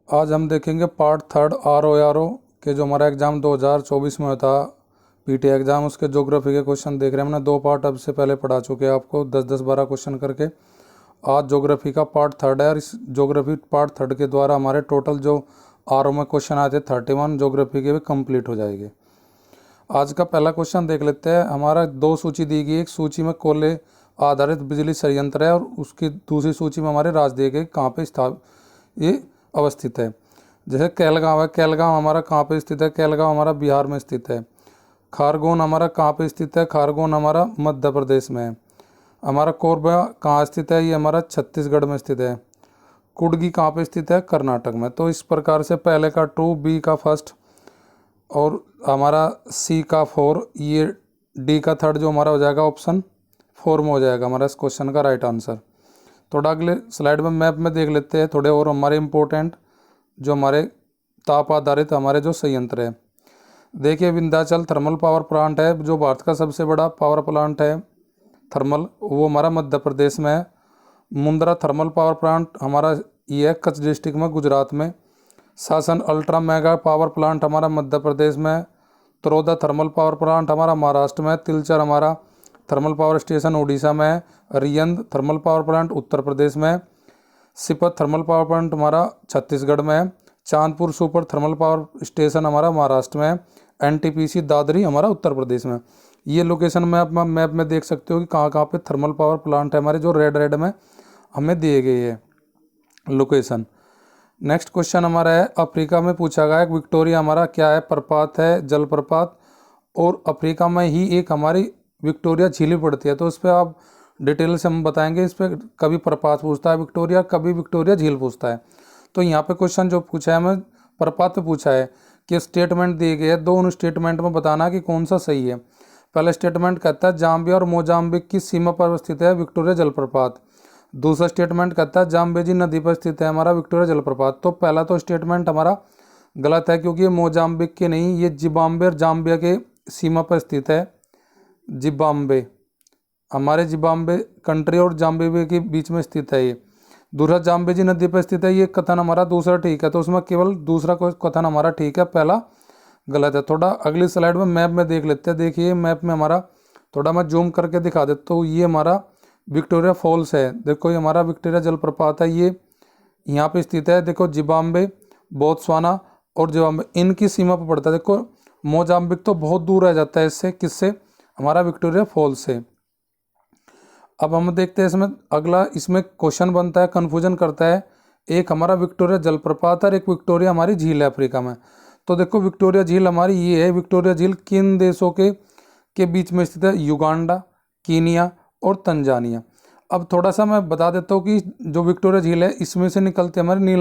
आज हम देखेंगे पार्ट थर्ड RORO के जो हमारा एग्ज़ाम 2024 में हुआ था पीटी एग्ज़ाम, उसके ज्योग्राफी के क्वेश्चन देख रहे हैं। हमने 2 पार्ट अब से पहले पढ़ा चुके हैं आपको 10-10-12 क्वेश्चन करके। आज ज्योग्राफी का पार्ट थर्ड है और इस ज्योग्राफी पार्ट थर्ड के द्वारा हमारे टोटल जो RO में क्वेश्चन आए थे 31 ज्योग्राफी के भी कंप्लीट हो जाएंगे। आज का पहला क्वेश्चन देख लेते हैं। हमारा 2 सूची दी गई, एक सूची में कोयले आधारित बिजली संयंत्र है और उसकी दूसरी सूची में हमारे राज्य दिए गए कहाँ पे ये अवस्थित है। जैसे कैलगांव है, कैलगांव हमारा कहाँ पे स्थित है? कैलगांव हमारा बिहार में स्थित है। खारगोन हमारा कहाँ पे स्थित है? खारगोन हमारा मध्य प्रदेश में है। हमारा कोरबा कहाँ स्थित है? ये हमारा छत्तीसगढ़ में स्थित है। कुडगी कहाँ पे स्थित है? कर्नाटक में। तो इस प्रकार से पहले का 2, बी का फर्स्ट और हमारा सी का 4, ये डी का थर्ड जो हमारा हो जाएगा ऑप्शन 4 में हो जाएगा हमारा इस क्वेश्चन का राइट आंसर। थोड़ा अगले स्लाइड में मैप में देख लेते हैं थोड़े और हमारे इम्पोर्टेंट जो हमारे ताप आधारित हमारे जो संयंत्र है। देखिए विंध्याचल थर्मल पावर प्लांट है जो भारत का सबसे बड़ा पावर प्लांट है थर्मल, वो हमारा मध्य प्रदेश में है। मुंद्रा थर्मल पावर प्लांट हमारा ये है कच्छ डिस्ट्रिक्ट में गुजरात में। शासन अल्ट्रा मेगा पावर प्लांट हमारा मध्य प्रदेश में है। तरोदा थर्मल पावर प्लांट हमारा महाराष्ट्र में है। तिलचर हमारा थर्मल पावर स्टेशन उड़ीसा में है। रियंद thermal power plant Uttar Pradesh में है। सिपत थर्मल पावर प्लांट हमारा छत्तीसगढ़ में है। Chandpur super thermal power station हमारा महाराष्ट्र में है। NTPC दादरी हमारा उत्तर प्रदेश में। ये लोकेशन में आप मैप में देख सकते हो कि कहाँ कहाँ पे थर्मल पावर प्लांट है हमारे, जो रेड में हमें दिए गए है लोकेशन। नेक्स्ट क्वेश्चन हमारा है अफ्रीका में पूछा गया है। विक्टोरिया हमारा क्या है? प्रपात है, जलप्रपात। और अफ्रीका में ही एक हमारी विक्टोरिया झील पड़ती है, तो उस पर आप डिटेल से हम बताएंगे। इस पर कभी प्रपात पूछता है विक्टोरिया, कभी विक्टोरिया झील पूछता है। तो यहाँ पे क्वेश्चन जो पूछा है हमें प्रपात पे पूछा है कि स्टेटमेंट दिए गए हैं, 2 उन स्टेटमेंट में बताना कि कौन सा सही है। पहला स्टेटमेंट कहता है जाम्बिया और मोजाम्बिक की सीमा पर स्थित है विक्टोरिया जलप्रपात। दूसरा स्टेटमेंट कहता है जाम्बेजी नदी पर स्थित है हमारा विक्टोरिया जलप्रपात। तो पहला तो स्टेटमेंट हमारा गलत है क्योंकि ये मोजाम्बिक के नहीं, ये जिम्बाब्वे और जाम्बिया के सीमा पर स्थित है। जिम्बाब्वे हमारे जिम्बाब्वे कंट्री और जाम्बिया के बीच में स्थित है ये। दूसरा जाम्बेजी नदी पर स्थित है, ये कथन हमारा दूसरा ठीक है, तो उसमें केवल दूसरा कथन हमारा ठीक है, पहला गलत है। थोड़ा अगली स्लाइड में मैप में देख लेते हैं। देखिए मैप में हमारा थोड़ा मैं जूम करके दिखा देता हूँ। ये हमारा विक्टोरिया फॉल्स है, देखो ये हमारा विक्टोरिया जलप्रपात है, ये यहाँ पे स्थित है। देखो जिम्बाब्वे, बोत्सवाना और जिम्बाब्वे इनकी सीमा पर पड़ता है। देखो मोजाम्बिक तो बहुत दूर रह जाता है इससे, किससे? हमारा विक्टोरिया फॉल्स से। अब हम देखते हैं इसमें अगला, इसमें क्वेश्चन बनता है, कन्फ्यूजन करता है। एक हमारा विक्टोरिया जलप्रपात और एक विक्टोरिया हमारी झील है अफ्रीका में। तो देखो विक्टोरिया झील हमारी ये है। विक्टोरिया झील किन देशों के बीच में स्थित है? युगांडा, कीनिया और तंजानिया। अब थोड़ा सा मैं बता देता हूँ कि जो विक्टोरिया झील है इसमें से निकलती है हमारी नील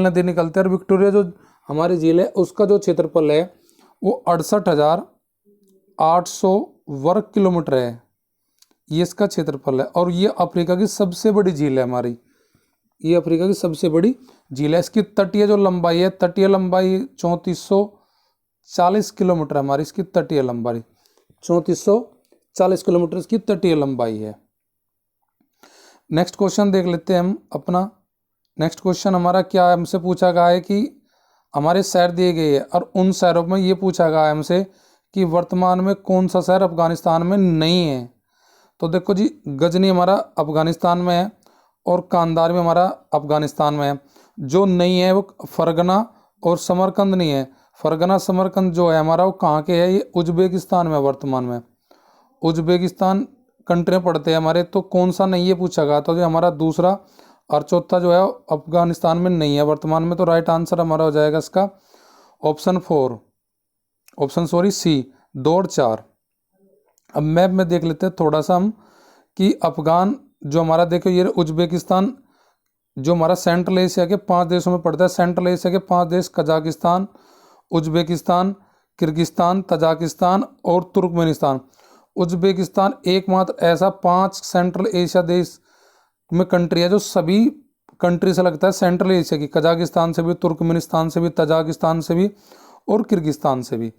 नदी निकलती है। और विक्टोरिया जो हमारी झील है उसका जो क्षेत्रफल है वो 68,800 वर्ग किलोमीटर है, ये इसका क्षेत्रफल है। और ये अफ्रीका की सबसे बड़ी झील है हमारी, ये अफ्रीका की सबसे बड़ी झील है। इसकी तटीय जो लंबाई है, तटीय लंबाई 3440 किलोमीटर हमारी, इसकी तटीय लंबाई 3440 किलोमीटर इसकी तटीय लंबाई है। नेक्स्ट क्वेश्चन देख लेते हैं हम अपना। नेक्स्ट क्वेश्चन हमारा क्या है, हमसे पूछा गया है कि हमारे शहर दिए गए हैं और उन शहरों में ये पूछा गया है हमसे कि वर्तमान में कौन सा शहर अफगानिस्तान में नहीं है। तो देखो जी गजनी हमारा अफगानिस्तान में है और कांधार भी हमारा अफगानिस्तान में है। जो नहीं है वो फरगना और समरकंद नहीं है। फरगना समरकंद जो है हमारा वो कहाँ के है? ये उज्बेकिस्तान में वर्तमान में। उज्बेकिस्तान कंट्री पड़ते हैं हमारे, तो कौन सा नहीं है पूछा गया। तो जो हमारा दूसरा और चौथा जो है अफगानिस्तान में नहीं है वर्तमान में। तो राइट आंसर हमारा हो जाएगा इसका ऑप्शन 4, सी 2 और 4। अब मैप में देख लेते हैं थोड़ा सा हम कि अफगान जो हमारा, देखो ये उज्बेकिस्तान जो हमारा सेंट्रल एशिया के 5 देशों में पड़ता है। सेंट्रल एशिया के 5 देश कजाकिस्तान, उज्बेकिस्तान, किर्गिस्तान, तजाकिस्तान और तुर्कमेनिस्तान। उज्बेकिस्तान एकमात्र ऐसा 5 सेंट्रल एशिया देश में कंट्री है जो सभी कंट्री से लगता है सेंट्रल एशिया की, कजाकिस्तान से भी, तुर्कमेनिस्तान से भी, तजाकिस्तान से भी और किर्गिस्तान से भी।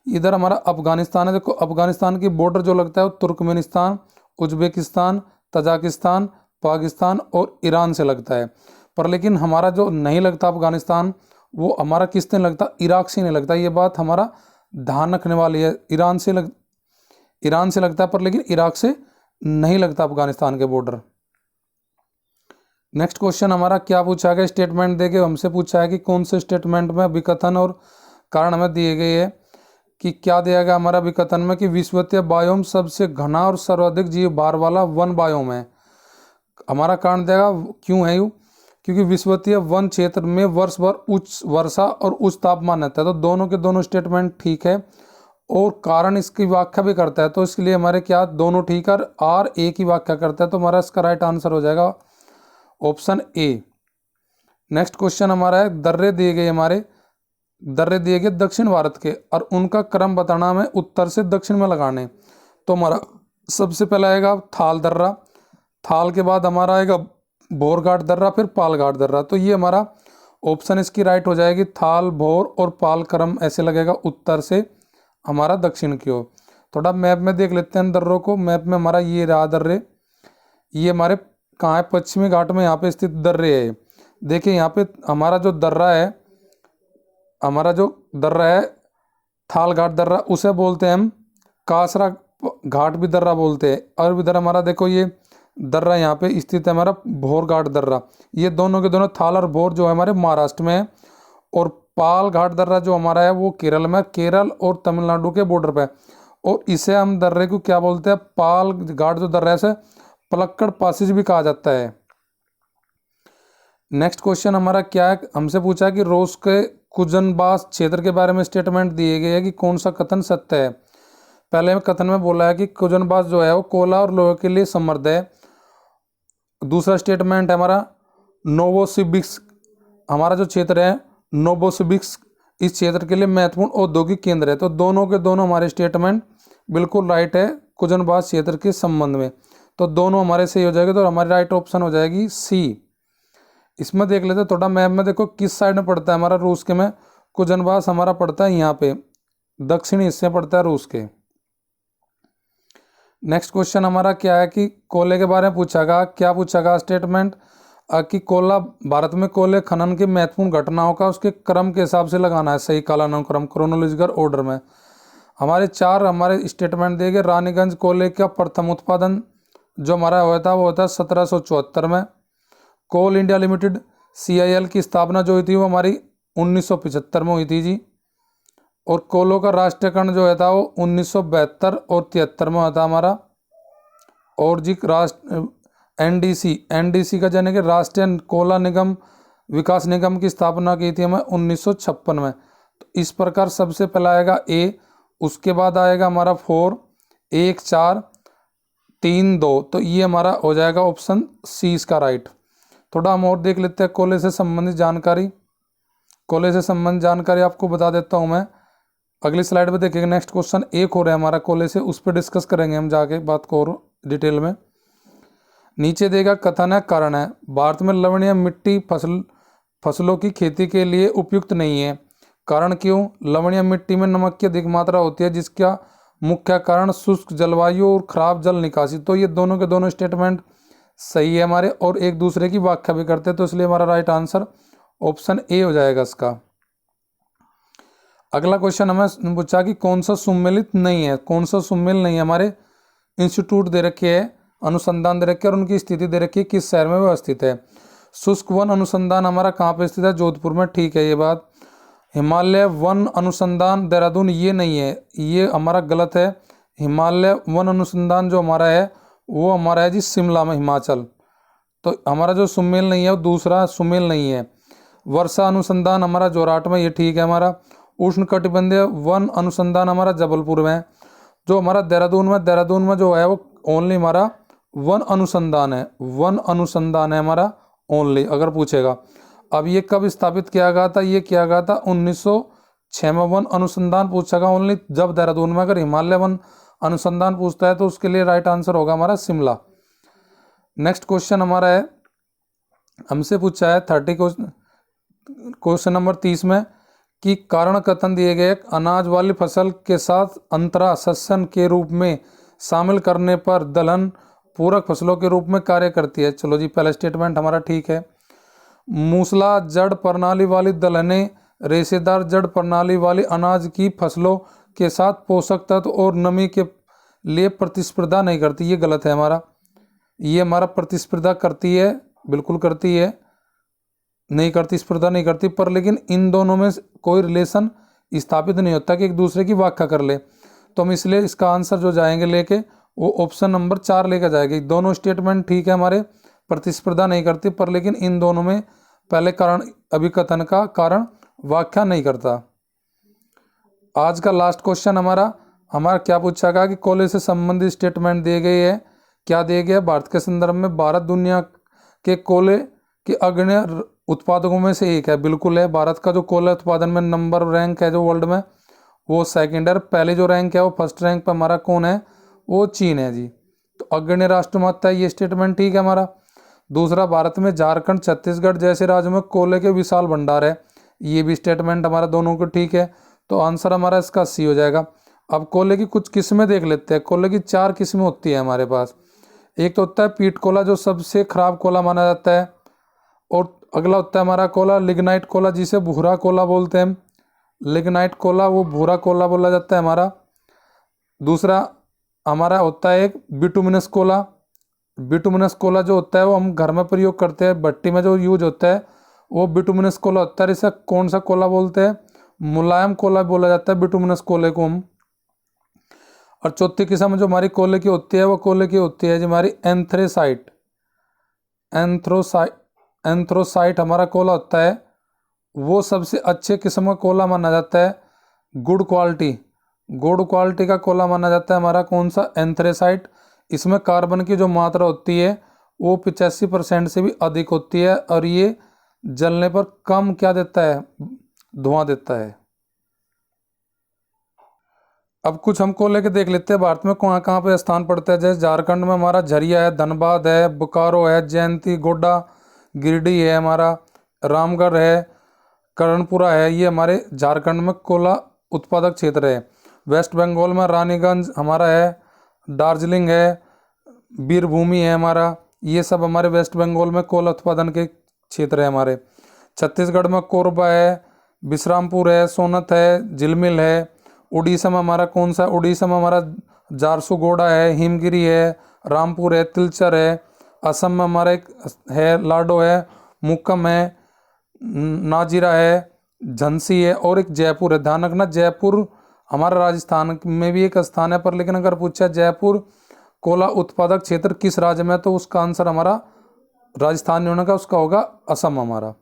इधर हमारा अफगानिस्तान है, देखो अफगानिस्तान की बॉर्डर जो लगता है वो तुर्कमेनिस्तान, उज्बेकिस्तान, तजाकिस्तान, पाकिस्तान और ईरान से लगता है। पर लेकिन हमारा जो नहीं लगता अफगानिस्तान, वो हमारा किस से लगता, इराक से नहीं लगता। ये बात हमारा ध्यान रखने वाली है। ईरान से लगता है, पर लेकिन इराक से नहीं लगता अफगानिस्तान के बॉर्डर। नेक्स्ट क्वेश्चन हमारा क्या पूछा गया, स्टेटमेंट देके हमसे पूछा है कि कौन से स्टेटमेंट में विकथन और कारण हमें दिए गए है कि क्या दिया गया हमारा विकथन में कि विषुवतीय बायोम सबसे घना और सर्वाधिक जीव भार वाला वन बायोम है। हमारा कारण देगा क्यों है यू, क्योंकि विषुवतीय वन क्षेत्र में वर्ष भर उच्च वर्षा और उच्च तापमान रहता है। तो दोनों के दोनों स्टेटमेंट ठीक है और कारण इसकी व्याख्या भी करता है, तो इसके लिए हमारे क्या दोनों ठीक है और एक ही व्याख्या करता है। तो हमारा इसका राइट आंसर हो जाएगा ऑप्शन ए। नेक्स्ट क्वेश्चन हमारा है दर्रे दिए गए, हमारे दर्रे दिए गए दक्षिण भारत के और उनका क्रम बताना हमें उत्तर से दक्षिण में लगाने। तो हमारा सबसे पहला आएगा थाल दर्रा, थाल के बाद हमारा आएगा भोरघाट दर्रा, फिर पालघाट दर्रा। तो ये हमारा ऑप्शन इसकी राइट हो जाएगी, थाल भोर और पाल क्रम ऐसे लगेगा उत्तर से हमारा दक्षिण की ओर। थोड़ा मैप में देख लेते हैं दर्रों को। मैप में हमारा ये रहा दर्रे, ये हमारे कहाँ है, पश्चिमी घाट में यहाँ पे स्थित दर्रे है। देखिए यहाँ पे हमारा जो दर्रा है, हमारा जो दर्रा है थाल घाट दर्रा, उसे बोलते हैं हम कासरा घाट भी दर्रा बोलते हैं। और इधर हमारा देखो ये दर्रा यहाँ पे स्थित है हमारा भोर घाट दर्रा। ये दोनों के दोनों थाल और भोर जो है हमारे महाराष्ट्र में है, और पाल घाट दर्रा जो हमारा है वो केरल में, केरल और तमिलनाडु के बॉर्डर पे। और इसे हम दर्रे को क्या बोलते हैं, पाल घाट जो दर्रा है इसे पलक्कड़ पासेज भी कहा जाता है। नेक्स्ट क्वेश्चन हमारा क्या है, हमसे पूछा है कि रूस के कुजनबास क्षेत्र के बारे में स्टेटमेंट दिए गए है कि कौन सा कथन सत्य है। पहले कथन में बोला है कि कुजनबास जो है वो कोयला और लोहे के लिए समृद्ध है। दूसरा स्टेटमेंट है हमारा नोवोसिबिर्स्क, हमारा जो क्षेत्र है नोवोसिबिर्स्क इस क्षेत्र के लिए महत्वपूर्ण औद्योगिक केंद्र है। तो दोनों के दोनों हमारे स्टेटमेंट बिल्कुल राइट है कुजनबास क्षेत्र के संबंध में। तो दोनों हमारे सही हो जाएगा, तो हमारी राइट ऑप्शन हो जाएगी सी। इसमें देख लेते हैं थोड़ा मैप में, देखो किस साइड में पड़ता है हमारा रूस के में कुजनबास हमारा पड़ता है यहाँ पे दक्षिणी हिस्से पड़ता है रूस के। नेक्स्ट क्वेश्चन हमारा क्या है कि कोयले के बारे में पूछागा। क्या पूछागा स्टेटमेंट कि कोयला भारत में कोयले खनन की महत्वपूर्ण घटनाओं का उसके क्रम के हिसाब से लगाना है, सही कालानुक्रम क्रोनोलॉजिकल ऑर्डर में। हमारे चार हमारे स्टेटमेंट दिए गए। रानीगंज कोयले का प्रथम उत्पादन जो हमारा हुआ था वो होता है 1774 में। कोल इंडिया लिमिटेड CIL की स्थापना जो हुई थी वो हमारी 1975 में हुई थी जी। और कोलों का राष्ट्रीयकरण जो है था वो 1972 और 73 में हुआ था हमारा। और जी राष्ट्र NDC का यानी कि राष्ट्रीय कोला निगम विकास निगम की स्थापना की थी हमें 1956 में। तो इस प्रकार सबसे पहला आएगा A, उसके बाद आएगा हमारा 4, 1, 4, 3, 2। तो ये हमारा हो जाएगा ऑप्शन C इसका राइट। थोड़ा हम और देख लेते हैं कोयले से संबंधित जानकारी। कोयले से संबंधित जानकारी आपको बता देता हूँ मैं, अगली स्लाइड में देखेंगे। नेक्स्ट क्वेश्चन एक हो रहा है हमारा कोयले से, उस पर डिस्कस करेंगे हम जाके बात को और डिटेल में। नीचे देगा कथन है कारण है, भारत में लवणीय मिट्टी फसलों की खेती के लिए उपयुक्त नहीं है। कारण क्यों, लवणीय मिट्टी में नमक की अधिक मात्रा होती है जिसका मुख्य कारण शुष्क जलवायु और खराब जल निकासी। तो ये दोनों के दोनों स्टेटमेंट सही है हमारे और एक दूसरे की व्याख्या भी करते हैं, तो इसलिए हमारा राइट आंसर ऑप्शन ए हो जाएगा इसका। अगला क्वेश्चन हमें पूछा कि कौन सा सुमेलित नहीं है, कौन सा सुमेल नहीं है। हमारे इंस्टीट्यूट दे रखे है, अनुसंधान दे रखे है और उनकी स्थिति दे रखी है किस शहर में वो स्थित है। शुष्क वन अनुसंधान हमारा कहाँ पे स्थित है, जोधपुर में, ठीक है ये बात। हिमालय वन अनुसंधान देहरादून ये नहीं है, ये हमारा गलत है। हिमालय वन अनुसंधान जो हमारा है वो हमारा है जी शिमला में, हिमाचल। तो हमारा जो सुमेल नहीं है वो दूसरा सुमेल नहीं है। वर्षा अनुसंधान हमारा जोरहाट में, ये ठीक है हमारा। उष्ण कटिबंधीय वन अनुसंधान हमारा जबलपुर में है। जो हमारा देहरादून में जो है वो ओनली हमारा वन अनुसंधान है, वन अनुसंधान है हमारा ओनली, अगर पूछेगा। अब ये कब स्थापित किया गया था, ये किया गया था 1906 में। वन अनुसंधान पूछेगा ओनली जब देहरादून में। अगर हिमालय वन अनुसंधान पूछता है तो उसके लिए राइट आंसर होगा हमारा शिमला। नेक्स्ट क्वेश्चन हमारा है, हमसे पूछा है 30 क्वेश्चन नंबर 30 में कि कारण कथन दिए गए अनाज वाली फसल के साथ अंतरा सस्यन के रूप में शामिल करने पर दलहन पूरक फसलों के रूप में कार्य करती है। चलो जी, पहला स्टेटमेंट हमारा ठीक है। मूसला जड़ प्रणाली वाली दलहनें रेशेदार जड़ प्रणाली वाली अनाज की फसलों के साथ पोषक तत्व और नमी के लिए प्रतिस्पर्धा नहीं करती। ये गलत है हमारा, ये हमारा प्रतिस्पर्धा करती है, बिल्कुल करती है, नहीं करती, स्पर्धा नहीं करती, पर लेकिन इन दोनों में कोई रिलेशन स्थापित नहीं होता कि एक दूसरे की व्याख्या कर ले। तो हम इसलिए इसका आंसर जो जाएंगे लेके वो ऑप्शन नंबर 4 लेकर जाएंगे। दोनों स्टेटमेंट ठीक है हमारे, प्रतिस्पर्धा नहीं करती, पर लेकिन इन दोनों में पहले कारण अभिकथन का कारण व्याख्या नहीं करता। आज का लास्ट क्वेश्चन हमारा क्या पूछा गया कि कोयले से संबंधित स्टेटमेंट दिए गए है। क्या दिए गया? भारत के संदर्भ में भारत दुनिया के कोयले के अग्रणी उत्पादकों में से एक है। बिल्कुल है, भारत का जो कोयला उत्पादन में नंबर रैंक है जो वर्ल्ड में, वो सेकेंड है। पहले जो रैंक है वो फर्स्ट रैंक पर हमारा कौन है? वो चीन है जी। तो अग्रणी राष्ट्र मानता है, ये स्टेटमेंट ठीक है हमारा। दूसरा, भारत में झारखंड छत्तीसगढ़ जैसे राज्यों में कोयले के विशाल भंडार है, ये भी स्टेटमेंट हमारा दोनों को ठीक है। तो आंसर हमारा इसका सी हो जाएगा। अब कोयले की कुछ किस्में देख लेते हैं। कोयले की 4 किस्में होती है हमारे पास। एक तो होता है पीट कोयला, जो सबसे खराब कोयला माना जाता है। और अगला होता है हमारा कोयला लिग्नाइट कोयला, जिसे भूरा कोयला बोलते हैं। लिग्नाइट कोयला वो भूरा कोयला बोला जाता है हमारा। दूसरा हमारा होता है एक बिटुमिनस कोयला। बिटुमिनस कोयला जो होता है वो हम घर में प्रयोग करते हैं, भट्टी में जो यूज होता है वो बिटुमिनस कोयला होता है। इसे कौन सा कोयला बोलते हैं? मुलायम कोयला बोला जाता है बिटुमिनस कोयले को हम। और चौथी किस्म जो हमारी कोयले की होती है वो कोयले की होती है जो हमारी एंथ्रेसाइट। एंथ्रोसाइट हमारा कोयला होता है, वो सबसे अच्छे किस्म का कोयला माना जाता है। गुड क्वालिटी का कोयला माना जाता है हमारा कौन सा? एंथ्रेसाइट। इसमें कार्बन की जो मात्रा होती है वो 85% से भी अधिक होती है, और ये जलने पर कम क्या देता है? धुआं देता है। अब कुछ हम कोयले के देख लेते हैं भारत में कहाँ कहाँ पे स्थान पड़ता है। जैसे झारखंड में हमारा झरिया है, धनबाद है, बोकारो है, जयंती, गोड्डा, गिरिडीह है, हमारा रामगढ़ है, कर्णपुरा है, ये हमारे झारखंड में कोयला उत्पादक क्षेत्र है। वेस्ट बंगाल में रानीगंज हमारा है, दार्जिलिंग है, बीरभूमि है हमारा, ये सब हमारे वेस्ट बंगाल में कोयला उत्पादन के क्षेत्र है हमारे। छत्तीसगढ़ में कोरबा है, विश्रामपुर है, सोनत है, झिलमिल है। उड़ीसा में हमारा कौन सा? उड़ीसा में हमारा झारसुगुड़ा है, हिमगिरी है, रामपुर है, तिलचर है। असम में हमारा एक है लाडो है, मुक्कम है, नाजिरा है, झांसी है, और एक जयपुर है। ध्यान रखना जयपुर हमारा राजस्थान में भी एक स्थान है, पर लेकिन अगर पूछा जयपुर कोयला उत्पादक क्षेत्र किस राज्य में, तो उसका आंसर हमारा राजस्थान नहीं होने का, उसका होगा असम हमारा।